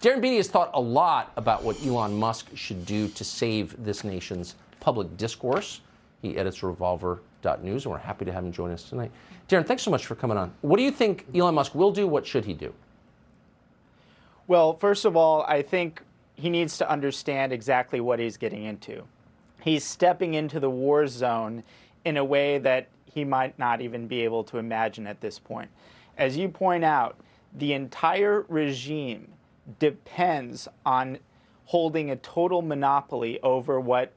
Darren Beattie has thought a lot about what Elon Musk should do to save this nation's public discourse. He edits Revolver.news, and we're happy to have him join us tonight. Darren, thanks so much for coming on. What do you think Elon Musk will do? What should he do? Well, first of all, I think he needs to understand exactly what he's getting into. He's stepping into the war zone in a way that he might not even be able to imagine at this point. As you point out, the entire regime depends on holding a total monopoly over what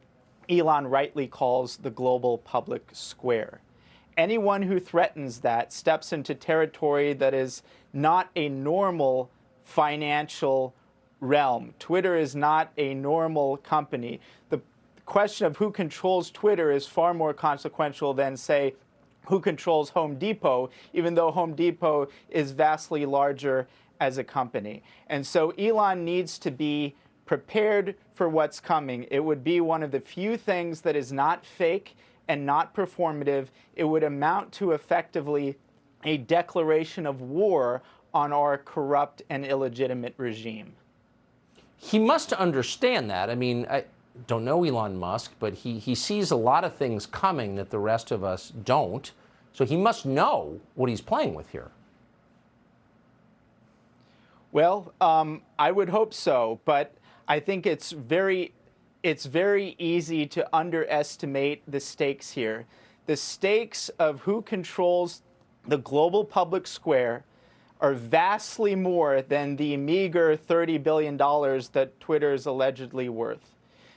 Elon rightly calls the global public square. Anyone who threatens that steps into territory that is not a normal financial realm. Twitter is not a normal company. The question of who controls Twitter is far more consequential than, say, who controls Home Depot, even though Home Depot is vastly larger as a company. And so Elon needs to be prepared for what's coming. It would be one of the few things that is not fake and not performative. It would amount to effectively a declaration of war on our corrupt and illegitimate regime. He must understand that. I mean, I don't know Elon Musk, but he sees a lot of things coming that the rest of us don't. So he must know what he's playing with here. Well, I would hope so, but I think it's very easy to underestimate the stakes here. The stakes of who controls the global public square are vastly more than the meager $30 billion that Twitter is allegedly worth.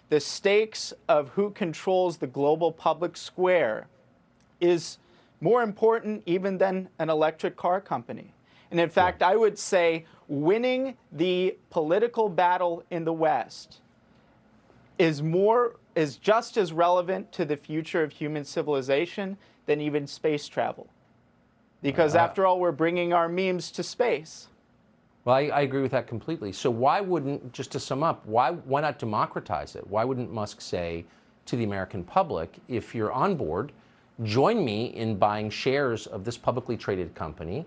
The stakes of who controls the global public square is more important even than an electric car company. And in fact, I would say winning the political battle in the West is just as relevant to the future of human civilization than even space travel. Because after all, we're bringing our memes to space. Well, I agree with that completely. So why wouldn't, just to sum up, why not democratize it? Why wouldn't Musk say to the American public, if you're on board, join me in buying shares of this publicly traded company,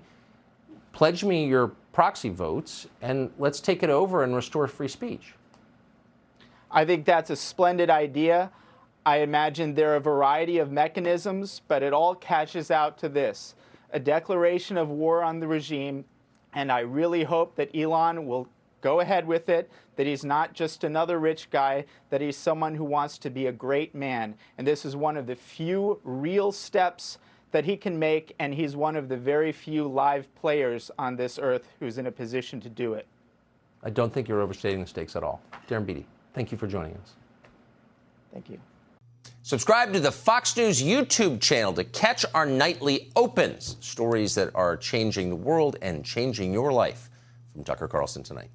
pledge me your proxy votes, and let's take it over and restore free speech? I think that's a splendid idea. I imagine there are a variety of mechanisms, but it all cashes out to this: a declaration of war on the regime, and I really hope that Elon will go ahead with it, that he's not just another rich guy, that he's someone who wants to be a great man. And this is one of the few real steps that he can make, and he's one of the very few live players on this earth who's in a position to do it. I don't think you're overstating the stakes at all. Darren Beattie, thank you for joining us. Thank you. Subscribe to the Fox News YouTube channel to catch our nightly opens, stories that are changing the world and changing your life. From Tucker Carlson tonight.